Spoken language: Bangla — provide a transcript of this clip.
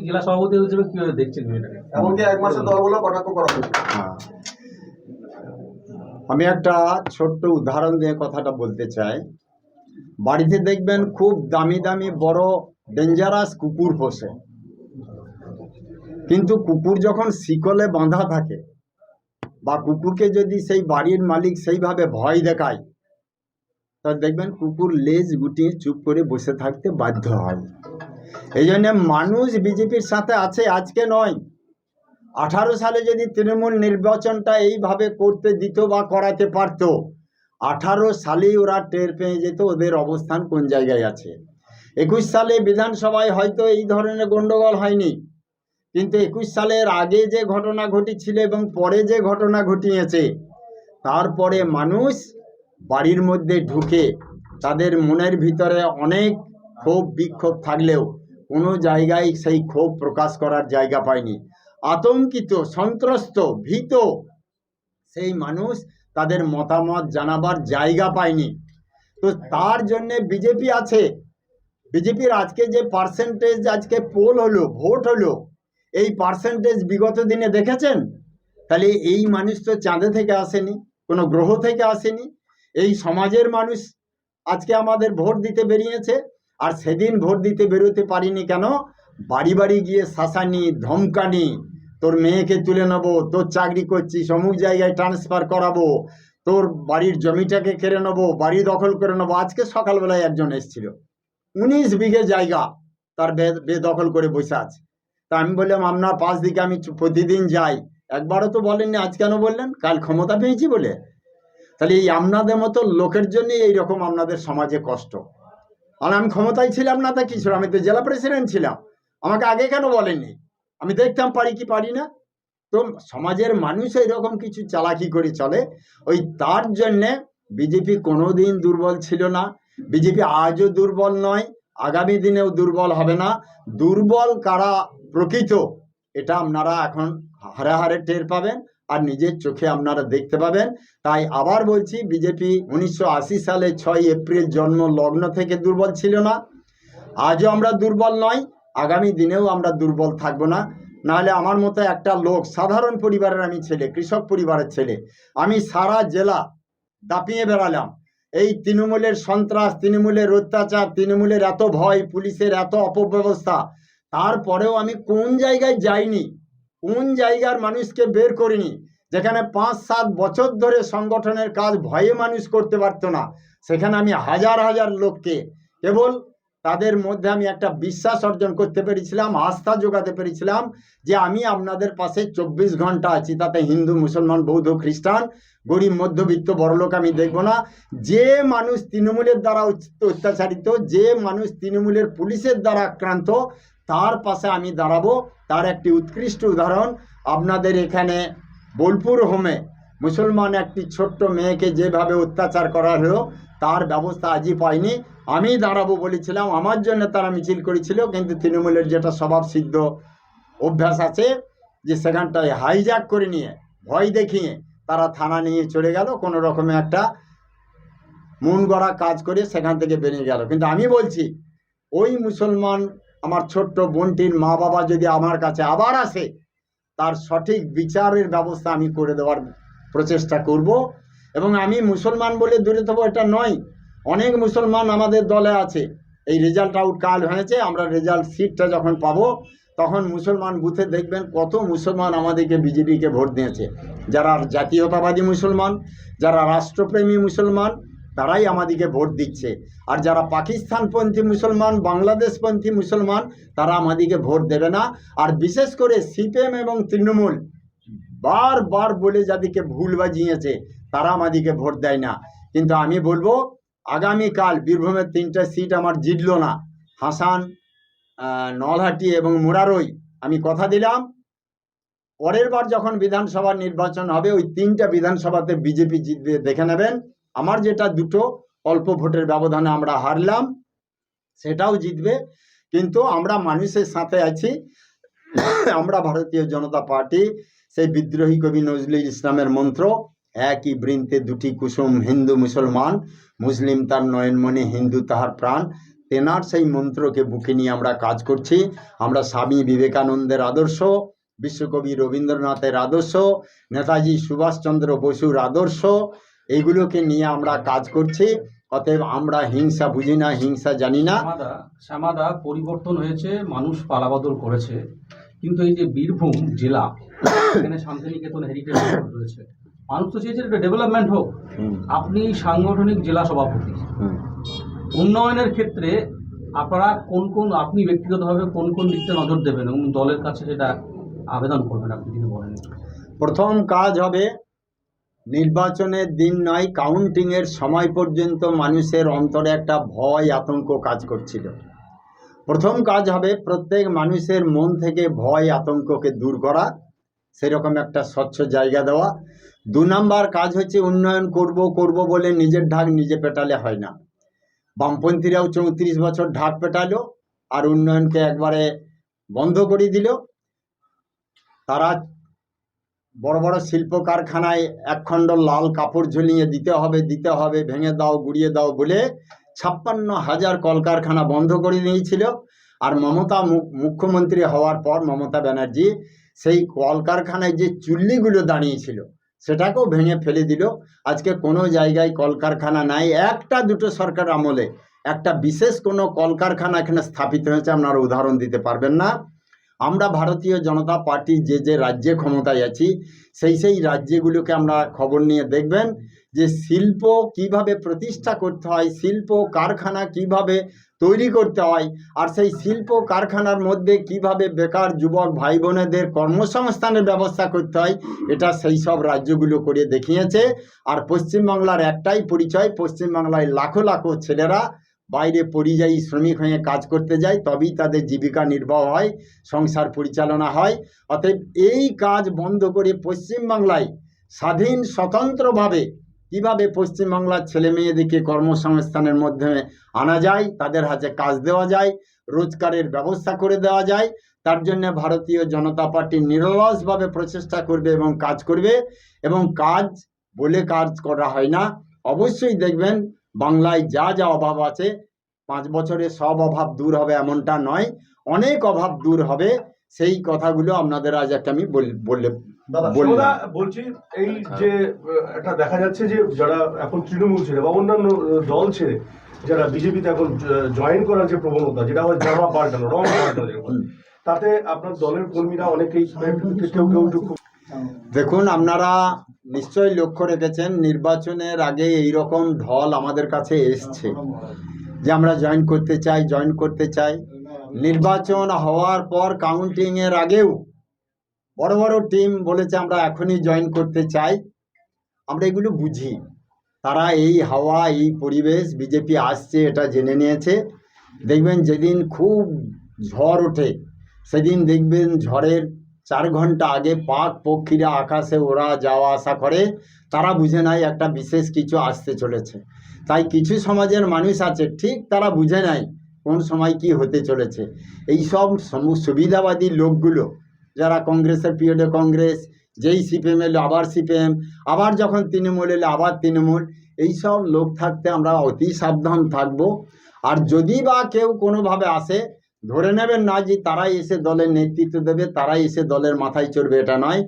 জেলা সভাপতি হিসেবে কিভাবে দেখছেন এটাকে? এমনকি এক মাসের দলগুলো কটাক্ষ করা হয়েছে। আমি একটা ছোট্ট উদাহরণ দিয়ে কথাটা বলতে চাই। বাড়িতে দেখবেন খুব দামি দামি বড় ডেঞ্জারাস কুকুর পোষে, কিন্তু কুকুর যখন শিকলে বাঁধা থাকে বা কুকুরকে যদি সেই বাড়ির মালিক সেইভাবে ভয় দেখায়, তা দেখবেন কুকুর লেজ গুটিয়ে চুপ করে বসে থাকতে বাধ্য হয়। এই জন্য মানুষ বিজেপির সাথে আছে, আজকে নয়। 18 সালে যদি তৃণমূল নির্বাচনটা এইভাবে করতে দিত বা করাতে পারত, 18 সালেই ওরা টের পেয়ে যেত ওদের অবস্থান কোন জায়গায় আছে। 21 সালে বিধানসভায় হয়তো এই ধরনের গন্ডগোল হয়নি, কিন্তু 21 সালের আগে যে ঘটনা ঘটেছিল এবং পরে যে ঘটনা ঘটিয়েছে, তারপরে মানুষ বাড়ির মধ্যে ঢুকে তাদের মনের ভিতরে অনেক ক্ষোভ বিক্ষোভ থাকলেও কোনো জায়গায় সেই ক্ষোভ প্রকাশ করার জায়গা পায়নি। আতঙ্কিত, সন্ত্রস্ত, ভীত সেই মানুষ তাদের মতামত জানাবার জায়গা পায়নি। তো তার জন্যে বিজেপি আছে। বিজেপির আজকে যে পার্সেন্টেজ আজকে পোল হলো, ভোট হলো, এই পার্সেন্টেজ বিগত দিনে দেখেছেন? তাহলে এই মানুষ তো চাঁদে থেকে আসেনি, কোনো গ্রহ থেকে আসেনি। এই সমাজের মানুষ আজকে আমাদের ভোট দিতে বেরিয়েছে। আর সেদিন ভোট দিতে বেরোতে পারিনি কেন? বাড়ি বাড়ি গিয়ে শাসানি, ধমকানি, তোর মেয়েকে তুলে নেবো, তোর চাকরি করছিস অমুক জায়গায় ট্রান্সফার করাবো, তোর বাড়ির জমিটাকে কেড়ে নেবো, বাড়ি দখল করে নেবো। আজকে সকালবেলায় একজন এসেছিল, 19 বিঘে জায়গা তার বেদখল করে বসে আছে। তা আমি বললাম আপনার পাশ দিকে আমি প্রতিদিন যাই, একবারও তো বলেননি, আজ কেন বললেন? কাল ক্ষমতা পেয়েছি বলে। তাহলে এই আপনাদের মতো লোকের জন্য এইরকম আপনাদের সমাজে কষ্ট। আর আমি ক্ষমতায় ছিলাম না তা কি ছিল? আমি তো জেলা প্রেসিডেন্ট ছিলাম, আমাকে আগে কেন বলেননি? আমি দেখতাম পারি কি পারি না। তো সমাজের মানুষ এইরকম কিছু চালাকি করে চলে। ওই তার জন্যে বিজেপি কোনোদিন দুর্বল ছিল না, বিজেপি আজও দুর্বল নয়, আগামী দিনেও দুর্বল হবে না। দুর্বল কারা প্রকৃত, এটা আপনারা এখন হারে হারে টের পাবেন আর নিজের চোখে আপনারা দেখতে পাবেন। তাই আবার বলছি, বিজেপি 1980 সালে 6 এপ্রিল জন্ম লগ্ন থেকে দুর্বল ছিল না, আজও আমরা দুর্বল নয়, আগামী দিনেও আমরা দুর্বল থাকবো না। নাহলে আমার মতো একটা লোক, সাধারণ পরিবারের আমি ছেলে, কৃষক পরিবারের ছেলে, আমি সারা জেলা দাপিয়ে বেড়ালাম। এই তৃণমূলের সন্ত্রাস, তৃণমূলের অত্যাচার, তৃণমূলের এত ভয়, পুলিশের এত অপব্যবস্থা, তারপরেও আমি কোন জায়গায় যাইনি, কোন জায়গার মানুষকে বের করিনি যেখানে 5-7 বছর ধরে সংগঠনের কাজ ভয়ে মানুষ করতে পারতো না, সেখানে আমি হাজার হাজার লোককে কেবল তাদের মধ্যে আমি একটা বিশ্বাস অর্জন করতে পেরেছিলাম, আস্থা যোগাতে পেরেছিলাম যে আমি আপনাদের পাশে 24 ঘন্টা আছি। তাতে হিন্দু, মুসলমান, বৌদ্ধ, খ্রিস্টান, গরিব, মধ্যবিত্ত, বড়লোক আমি দেখব না। যে মানুষ তৃণমূলের দ্বারা অত্যাচারিত, যে মানুষ তৃণমূলের পুলিশের দ্বারা আক্রান্ত, তার পাশে আমি দাঁড়াবো। তার একটি উৎকৃষ্ট উদাহরণ আপনাদের এখানে বোলপুর হোমে মুসলমান একটি ছোট্ট মেয়েকে যেভাবে অত্যাচার করা হলো, তার ব্যবস্থা আজই পাইনি। আমি দাঁড়াবো বলেছিলাম, আমার জন্য তারা মিছিল করেছিল, কিন্তু তৃণমূলের যেটা স্বভাব সিদ্ধ অভ্যাস আছে যে সেখানটায় হাইজ্যাক করে নিয়ে, ভয় দেখিয়ে তারা থানা নিয়ে চলে গেল, কোনো রকমে একটা মন গড়া কাজ করে সেখান থেকে বেরিয়ে গেল। কিন্তু আমি বলছি, ওই মুসলমান আমার ছোট্ট বোনটির মা বাবা যদি আমার কাছে আবার আসে, তার সঠিক বিচারের ব্যবস্থা আমি করে দেওয়ার প্রচেষ্টা করব। এবং আমি মুসলমান বলে দূরে থাকবো এটা নয়, অনেক মুসলমান আমাদের দলে আছে। এই রেজাল্ট আউট কাল হয়েছে, আমরা রেজাল্ট সিটটা যখন পাবো তখন মুসলমান বুথে দেখবেন কত মুসলমান আমাদেরকে বিজেপিকে ভোট দিয়েছে। যারা জাতীয়তাবাদী মুসলমান, যারা রাষ্ট্রপ্রেমী মুসলমান, তারাই আমাদেরকে ভোট দিচ্ছে। আর যারা পাকিস্তানপন্থী মুসলমান, বাংলাদেশপন্থী মুসলমান, তারা আমাদেরকে ভোট দেবে না। আর বিশেষ করে সিপিএম এবং তৃণমূল বারবার বলে যাদেরকে ভুল বাজিয়েছে, তারা আমাদেরকে ভোট দেয় না। কিন্তু আমি বলবো, আগামীকাল বীরভূমের 3টে সিট আমার জিতলো না, হাসান, নলহাটি এবং মুরারই, আমি কথা দিলাম পরের বার যখন বিধানসভা নির্বাচন হবে ওই 3টা বিধানসভাতে বিজেপি জিতবে, দেখে নেবেন। আমার যেটা দুটো অল্প ভোটের ব্যবধানে আমরা হারলাম, সেটাও জিতবে। কিন্তু আমরা মানুষের সাথে আছি। আমরা ভারতীয় জনতা পার্টি, সেই বিদ্রোহী কবি নজরুল ইসলামের মন্ত্র, একই বৃন্তে দুটি কুসুম, হিন্দু মুসলমান, মুসলিম তার নয়নমণি, হিন্দু তাহার প্রাণ, তেনার সেই মন্ত্রকে বুকে নিয়ে আমরা কাজ করছি। আমরা স্বামী বিবেকানন্দের আদর্শ, বিশ্বকবি রবীন্দ্রনাথের আদর্শ, নেতাজি সুভাষচন্দ্র বসুর আদর্শ, এইগুলোকে নিয়ে আমরা কাজ করছি। অতএব আমরা হিংসা বুঝি না, হিংসা জানি না। শ্যামাদা পরিবর্তন হয়েছে, মানুষ পালাবদল করেছে, কিন্তু এই যে বীরভূম জেলা, এখানে শান্তিনিকেতন হেরিটেজ রয়েছে, মানুষ তো চেয়েছে একটা ডেভেলপমেন্ট হোক। আপনি সাংগঠনিক জেলা সভাপতি, উন্নয়নের ক্ষেত্রে আপনারা আপনি ব্যক্তিগতভাবে কোন কোন দিকটা নজর দেবেন এবং দলের কাছে সেটা আবেদন করবেন, আপনি যদি বলেন। প্রথম কাজ হবে, নির্বাচনের দিন নয়, কাউন্টিংয়ের সময় পর্যন্ত মানুষের অন্তরে একটা ভয় আতঙ্ক কাজ করছিল। প্রথম কাজ হবে প্রত্যেক মানুষের মন থেকে ভয় আতঙ্ককে দূর করা, সেরকম একটা স্বচ্ছ জায়গা দেওয়া। 2 নম্বর কাজ হচ্ছে উন্নয়ন করব বলে নিজের ঢাক নিজে পেটালে হয় না। বামপন্থীরাও 34 বছর ঢাক পেটালো আর উন্নয়নকে একবারে বন্ধ করে দিল। তারা বড় বড় শিল্প কারখানায় একখণ্ড লাল কাপড় ঝুলিয়ে দিতে হবে, ভেঙে দাও, গুড়িয়ে দাও বলে 56,000 কলকারখানা বন্ধ করে দিয়েছিল। আর মমতা মুখ্যমন্ত্রী হওয়ার পর মমতা ব্যানার্জি সেই কলকারখানায় যে চুল্লিগুলো দাঁড়িয়েছিল সেটাকেও ভেঙে ফেলে দিল। আজকে কোনো জায়গায় কলকারখানা নাই। 1-2 সরকার আমলে একটা বিশেষ কোনো কলকারখানা এখানে স্থাপিত হয়েছে আপনারা উদাহরণ দিতে পারবেন না। আমরা ভারতীয় জনতা পার্টি যে রাজ্যে ক্ষমতায় আছি সেই রাজ্যগুলোকে আমরা খবর নিয়ে দেখবেন যে শিল্প কিভাবে প্রতিষ্ঠা করতে হয়, শিল্প কারখানা কিভাবে তৈরি করতে হয়, আর সেই শিল্প কারখানার মধ্যে কিভাবে বেকার যুবক ভাই বোনেদের কর্মসংস্থানের ব্যবস্থা করতে হয়, এটা সেই সব রাজ্যগুলো করে দেখিয়েছে। আর পশ্চিমবাংলার একটাই পরিচয়, পশ্চিমবাংলায় লাখো লাখো ছেলেরা বাইরে পরিযায়ী শ্রমিক হয়ে কাজ করতে যায়, তবেই তাদের জীবিকা নির্বাহ হয়, সংসার পরিচালনা হয়। অতএব এই কাজ বন্ধ করে পশ্চিমবাংলায় স্বাধীন স্বতন্ত্রভাবে কিভাবে পশ্চিমবাংলার ছেলে মেয়েদেরকে কর্মসংস্থানের মাধ্যমে আনা যায়, তাদের হাতে কাজ দেওয়া যায়, রোজগারের ব্যবস্থা করে দেওয়া যায়, তার জন্য ভারতীয় জনতা পার্টি নিরলসভাবে প্রচেষ্টা করবে এবং কাজ করবে। এবং কাজ বলে কাজ করা হয় না। অবশ্যই দেখবেন বাংলায় যা যা অভাব আছে 5 বছরে সব অভাব দূর হবে এমনটা নয়, অনেক অভাব দূর হবে। সেই কথাগুলো আপনাদের আজ একটা আমি বললাম। বলছি এই যে একটা দেখা যাচ্ছে যে যারা এখন তৃণমূল ছেড়ে বা অন্যান্য দল ছেড়ে যারা বিজেপিতে এখন জয়েন করার যে প্রবণতা, যেটা হয় জামা পাল্টানো, রং পাল্টানো, তাতে আপনার দলের কর্মীরা অনেকেই কেউ দেখুন, আপনারা নিশ্চয়ই লক্ষ্য রেখেছেন নির্বাচনের আগে এইরকম ঢল আমাদের কাছে এসছে যে আমরা জয়েন করতে চাই। নির্বাচন হওয়ার পর কাউন্টিংয়ের আগেও বড় বড় টিম বলেছে আমরা এখনই জয়েন করতে চাই। আমরা এগুলো বুঝি, তারা এই হাওয়া এই পরিবেশ বিজেপি আসছে এটা জেনে নিয়েছে। দেখবেন যেদিন খুব ঝড় ওঠে সেদিন দেখবেন ঝড়ের 4 ঘন্টা আগে পাক পক্ষীরা আকাশে ওরা যাওয়া আসা করে, তারা বুঝে নাই একটা বিশেষ কিছু আসতে চলেছে। তাই কিছু সমাজের মানুষ আছে ঠিক তারা বুঝে নাই কোন সময় কি হতে চলেছে। এই সব সুবিধাবাদী লোকগুলো যারা কংগ্রেসের পিরিয়ডে কংগ্রেস, যেই সিপিএম এলো আবার সিপিএম, আবার যখন তৃণমূল এলো আবার তৃণমূল, এইসব লোক থাকতে আমরা অতি সাবধান থাকব। আর যদি বা কেউ কোনোভাবে আসে, ধরে নেবেন না যে তারাই এসে দলের নেতৃত্ব দেবে, তারাই এসে দলের মাথায় চড়বে, এটা নয়।